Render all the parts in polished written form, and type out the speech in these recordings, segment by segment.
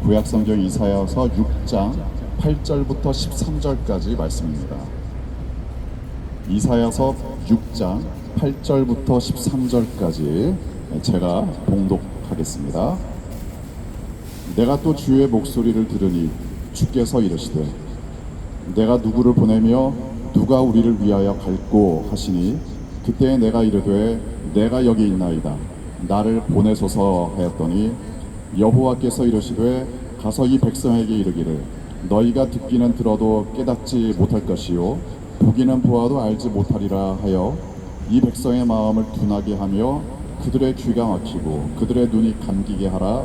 구약성경 이사야서 6장 8절부터 13절까지 말씀입니다. 이사야서 6장 8절부터 13절까지 제가 봉독하겠습니다. 내가 또 주의 목소리를 들으니 주께서 이르시되 내가 누구를 보내며 누가 우리를 위하여 갈꼬 하시니 그때 내가 이르되 내가 여기 있나이다 나를 보내소서 하였더니 여호와께서 이르시되 가서 이 백성에게 이르기를 너희가 듣기는 들어도 깨닫지 못할 것이요 보기는 보아도 알지 못하리라 하여 이 백성의 마음을 둔하게 하며 그들의 귀가 막히고 그들의 눈이 감기게 하라.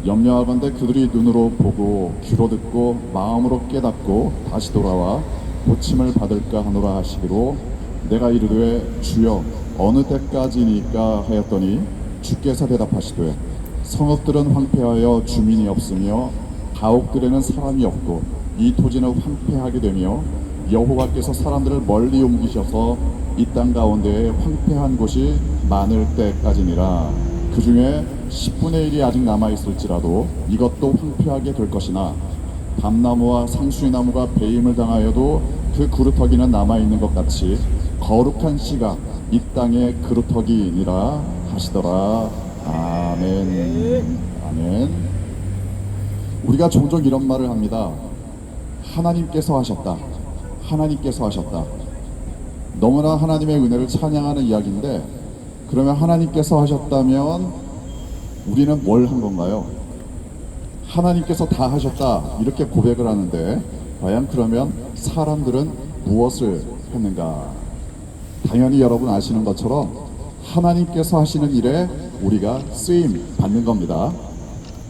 염려하건대 그들이 눈으로 보고 귀로 듣고 마음으로 깨닫고 다시 돌아와 고침을 받을까 하노라 하시기로 내가 이르되 주여 어느 때까지니까 하였더니 주께서 대답하시되 성읍들은 황폐하여 주민이 없으며 가옥들에는 사람이 없고 이 토지는 황폐하게 되며 여호와께서 사람들을 멀리 옮기셔서 이 땅 가운데에 황폐한 곳이 많을 때까지니라. 그 중에 10분의 1이 아직 남아있을지라도 이것도 황폐하게 될 것이나 밤나무와 상수리나무가 배임을 당하여도 그 그루터기는 남아있는 것 같이 거룩한 씨가 이 땅의 그루터기니라 하시더라. 아멘. 아멘. 우리가 종종 이런 말을 합니다. 하나님께서 하셨다. 하나님께서 하셨다. 너무나 하나님의 은혜를 찬양하는 이야기인데, 그러면 하나님께서 하셨다면 우리는 뭘 한 건가요? 하나님께서 다 하셨다 이렇게 고백을 하는데 과연 그러면 사람들은 무엇을 했는가? 당연히 여러분 아시는 것처럼 하나님께서 하시는 일에 우리가 쓰임 받는 겁니다.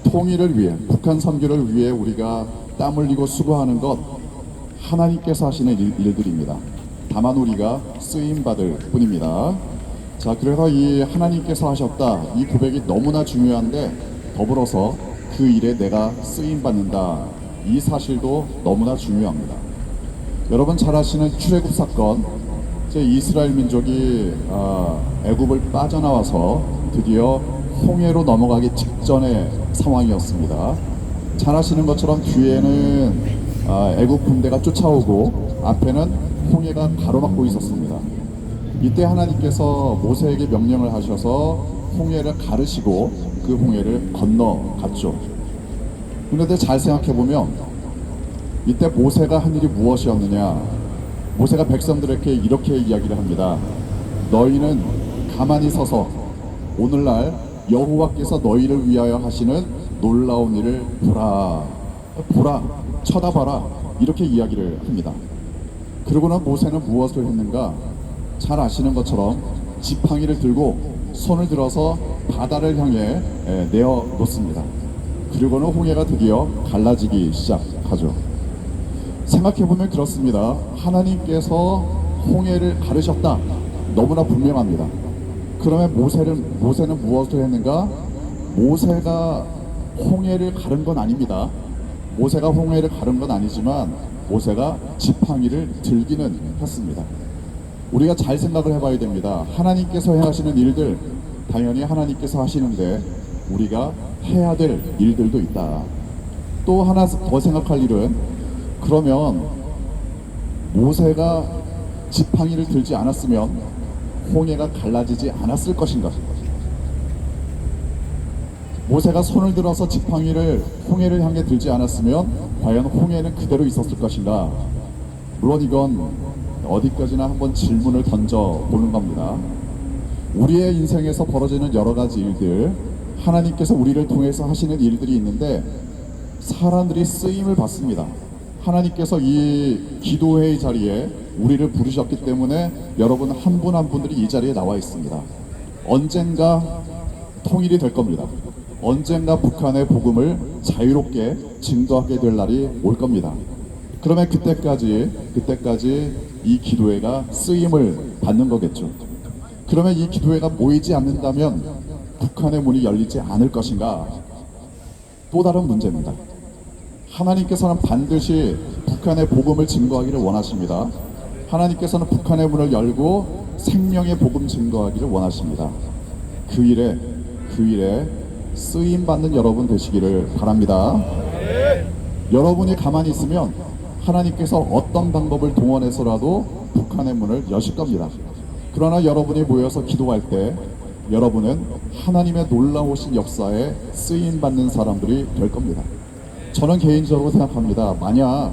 통일을 위해, 북한 선교를 위해 우리가 땀 흘리고 수고하는 것 하나님께서 하시는 일들입니다. 다만 우리가 쓰임 받을 뿐입니다. 자, 그래서 이 하나님께서 하셨다 이 고백이 너무나 중요한데 더불어서 그 일에 내가 쓰임 받는다 이 사실도 너무나 중요합니다. 여러분 잘 아시는 출애굽 사건, 이제 이스라엘 민족이 애굽을 빠져나와서 드디어 홍해로 넘어가기 직전의 상황이었습니다. 잘 아시는 것처럼 뒤에는 애굽 군대가 쫓아오고 앞에는 홍해가 가로막고 있었습니다. 이때 하나님께서 모세에게 명령을 하셔서 홍해를 가르시고 그 홍해를 건너갔죠. 그런데 잘 생각해보면 이때 모세가 한 일이 무엇이었느냐? 모세가 백성들에게 이렇게 이야기를 합니다. 너희는 가만히 서서 오늘날 여호와께서 너희를 위하여 하시는 놀라운 일을 보라. 보라, 쳐다봐라 이렇게 이야기를 합니다. 그러고는 모세는 무엇을 했는가? 잘 아시는 것처럼 지팡이를 들고 손을 들어서 바다를 향해 내어 놓습니다. 그리고는 홍해가 드디어 갈라지기 시작하죠. 생각해보면 그렇습니다. 하나님께서 홍해를 가르셨다. 너무나 분명합니다. 그러면 모세는 무엇을 했는가? 모세가 홍해를 가른 건 아닙니다. 모세가 홍해를 가른 건 아니지만 모세가 지팡이를 들기는 했습니다. 우리가 잘 생각을 해봐야 됩니다. 하나님께서 행하시는 일들 당연히 하나님께서 하시는데 우리가 해야 될 일들도 있다. 또 하나 더 생각할 일은 그러면 모세가 지팡이를 들지 않았으면 홍해가 갈라지지 않았을 것인가? 모세가 손을 들어서 지팡이를 홍해를 향해 들지 않았으면 과연 홍해는 그대로 있었을 것인가? 물론 이건 어디까지나 한번 질문을 던져보는 겁니다. 우리의 인생에서 벌어지는 여러 가지 일들, 하나님께서 우리를 통해서 하시는 일들이 있는데 사람들이 쓰임을 받습니다. 하나님께서 이 기도회의 자리에 우리를 부르셨기 때문에 여러분 한 분 한 분들이 이 자리에 나와 있습니다. 언젠가 통일이 될 겁니다. 언젠가 북한의 복음을 자유롭게 증거하게 될 날이 올 겁니다. 그러면 그때까지 이 기도회가 쓰임을 받는 거겠죠. 그러면 이 기도회가 모이지 않는다면 북한의 문이 열리지 않을 것인가? 또 다른 문제입니다. 하나님께서는 반드시 북한의 복음을 증거하기를 원하십니다. 하나님께서는 북한의 문을 열고 생명의 복음 증거하기를 원하십니다. 그 일에 쓰임 받는 여러분 되시기를 바랍니다. 여러분이 가만히 있으면 하나님께서 어떤 방법을 동원해서라도 북한의 문을 여실 겁니다. 그러나 여러분이 모여서 기도할 때 여러분은 하나님의 놀라우신 역사에 쓰임받는 사람들이 될 겁니다. 저는 개인적으로 생각합니다. 만약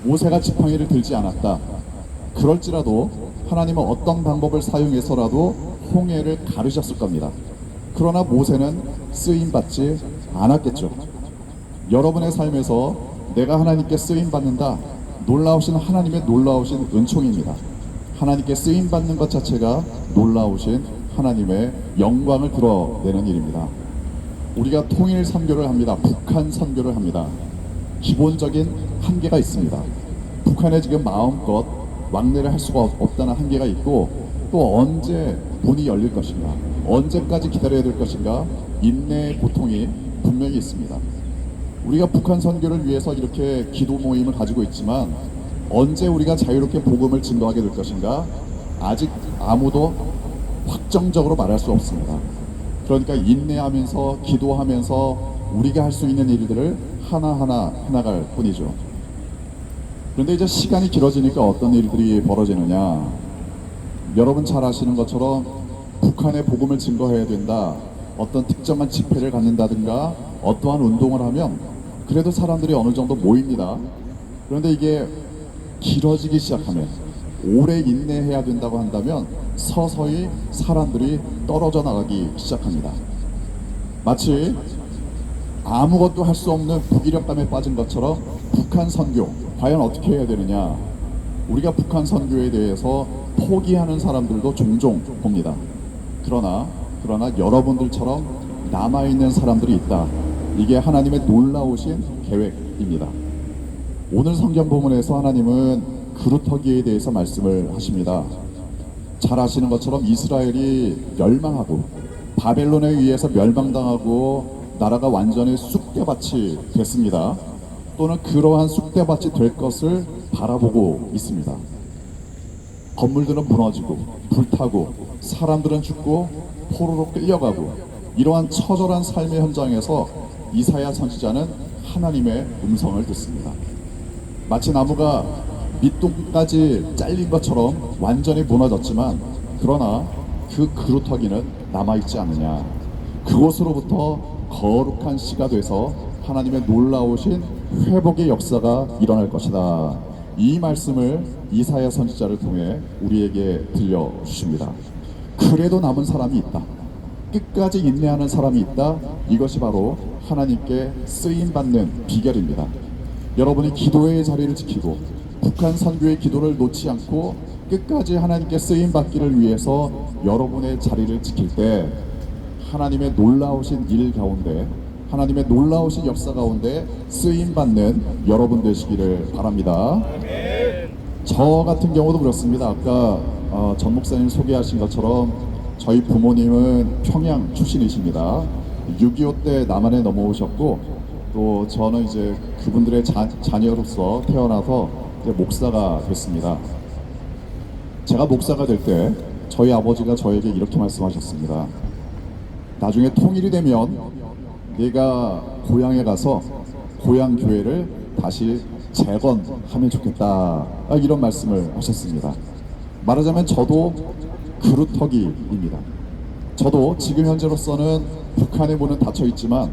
모세가 지팡이를 들지 않았다, 그럴지라도 하나님은 어떤 방법을 사용해서라도 홍해를 가르셨을 겁니다. 그러나 모세는 쓰임받지 않았겠죠. 여러분의 삶에서 내가 하나님께 쓰임받는다, 놀라우신 하나님의 놀라우신 은총입니다. 하나님께 쓰임받는 것 자체가 놀라우신 하나님의 영광을 드러내는 일입니다. 우리가 통일 선교를 합니다. 북한 선교를 합니다. 기본적인 한계가 있습니다. 북한에 지금 마음껏 왕래를 할 수가 없다는 한계가 있고, 또 언제 문이 열릴 것인가, 언제까지 기다려야 될 것인가, 인내의 고통이 분명히 있습니다. 우리가 북한 선교를 위해서 이렇게 기도 모임을 가지고 있지만 언제 우리가 자유롭게 복음을 증거하게 될 것인가 아직 아무도 확정적으로 말할 수 없습니다. 그러니까 인내하면서 기도하면서 우리가 할 수 있는 일들을 하나하나 해나갈 뿐이죠. 그런데 이제 시간이 길어지니까 어떤 일들이 벌어지느냐, 여러분 잘 아시는 것처럼 북한의 복음을 증거해야 된다, 어떤 특정한 집회를 갖는다든가 어떠한 운동을 하면 그래도 사람들이 어느 정도 모입니다. 그런데 이게 길어지기 시작하면, 오래 인내해야 된다고 한다면 서서히 사람들이 떨어져 나가기 시작합니다. 마치 아무것도 할 수 없는 무기력감에 빠진 것처럼 북한 선교 과연 어떻게 해야 되느냐, 우리가 북한 선교에 대해서 포기하는 사람들도 종종 봅니다. 그러나 여러분들처럼 남아있는 사람들이 있다. 이게 하나님의 놀라우신 계획입니다. 오늘 성경 본문에서 하나님은 그루터기에 대해서 말씀을 하십니다. 잘 아시는 것처럼 이스라엘이 멸망하고 바벨론에 의해서 멸망당하고 나라가 완전히 쑥대밭이 됐습니다. 또는 그러한 쑥대밭이 될 것을 바라보고 있습니다. 건물들은 무너지고 불타고 사람들은 죽고 포로로 끌려가고, 이러한 처절한 삶의 현장에서 이사야 선지자는 하나님의 음성을 듣습니다. 마치 나무가 밑둥까지 잘린 것처럼 완전히 무너졌지만, 그러나 그 그루터기는 남아있지 않느냐, 그곳으로부터 거룩한 씨가 돼서 하나님의 놀라우신 회복의 역사가 일어날 것이다. 이 말씀을 이사야 선지자를 통해 우리에게 들려주십니다. 그래도 남은 사람이 있다, 끝까지 인내하는 사람이 있다. 이것이 바로 하나님께 쓰임받는 비결입니다. 여러분이 기도의 자리를 지키고 북한 선교의 기도를 놓지 않고 끝까지 하나님께 쓰임받기를 위해서 여러분의 자리를 지킬 때 하나님의 놀라우신 일 가운데, 하나님의 놀라우신 역사 가운데 쓰임받는 여러분 되시기를 바랍니다. 저 같은 경우도 그렇습니다. 아까 전 목사님 소개하신 것처럼 저희 부모님은 평양 출신이십니다. 6.25 때 남한에 넘어오셨고, 또 저는 이제 그분들의 자녀로서 태어나서 이제 목사가 됐습니다. 제가 목사가 될 때 저희 아버지가 저에게 이렇게 말씀하셨습니다. 나중에 통일이 되면 네가 고향에 가서 고향 교회를 다시 재건하면 좋겠다, 이런 말씀을 하셨습니다. 말하자면 저도 그루터기입니다. 저도 지금 현재로서는 북한의 문은 닫혀 있지만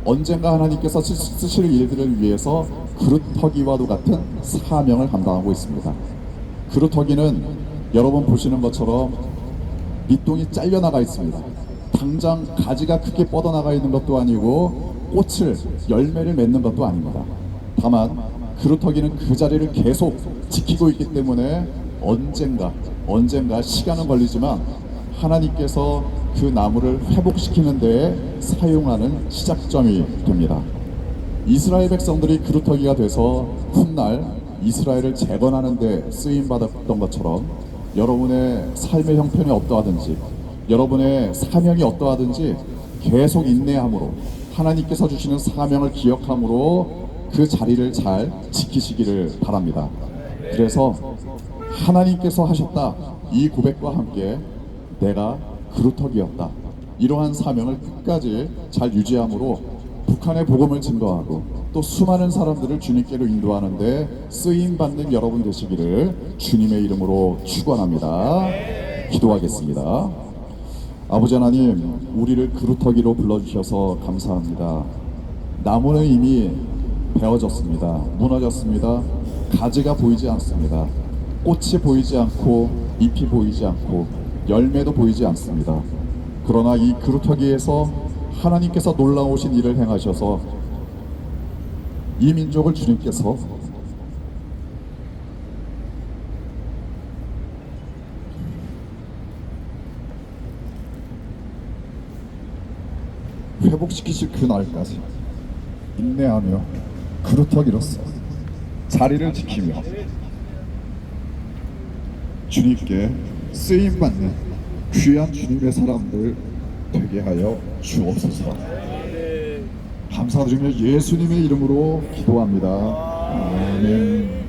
언젠가 하나님께서 쓰실 일들을 위해서 그루터기와도 같은 사명을 감당하고 있습니다. 그루터기는 여러분 보시는 것처럼 밑동이 잘려나가 있습니다. 당장 가지가 크게 뻗어나가 있는 것도 아니고 꽃을, 열매를 맺는 것도 아닙니다. 다만 그루터기는 그 자리를 계속 지키고 있기 때문에 언젠가 시간은 걸리지만 하나님께서 그 나무를 회복시키는 데에 사용하는 시작점이 됩니다. 이스라엘 백성들이 그루터기가 돼서 훗날 이스라엘을 재건하는 데 쓰임받았던 것처럼 여러분의 삶의 형편이 어떠하든지, 여러분의 사명이 어떠하든지 계속 인내함으로, 하나님께서 주시는 사명을 기억함으로 그 자리를 잘 지키시기를 바랍니다. 그래서 하나님께서 하셨다, 이 고백과 함께 내가 그루터기였다, 이러한 사명을 끝까지 잘 유지함으로 북한의 복음을 증거하고 또 수많은 사람들을 주님께로 인도하는데 쓰임 받는 여러분 되시기를 주님의 이름으로 축원합니다. 기도하겠습니다. 아버지 하나님, 우리를 그루터기로 불러주셔서 감사합니다. 나무는 이미 베어졌습니다. 무너졌습니다. 가지가 보이지 않습니다. 꽃이 보이지 않고 잎이 보이지 않고 열매도 보이지 않습니다. 그러나 이 그루터기에서 하나님께서 놀라우신 일을 행하셔서 이 민족을 주님께서 회복시키실 그날까지 인내하며 그루터기로서 자리를 지키며 주님께 쓰임받는 귀한 주님의 사람들 되게 하여 주옵소서. 감사드리며 예수님의 이름으로 기도합니다. 아멘.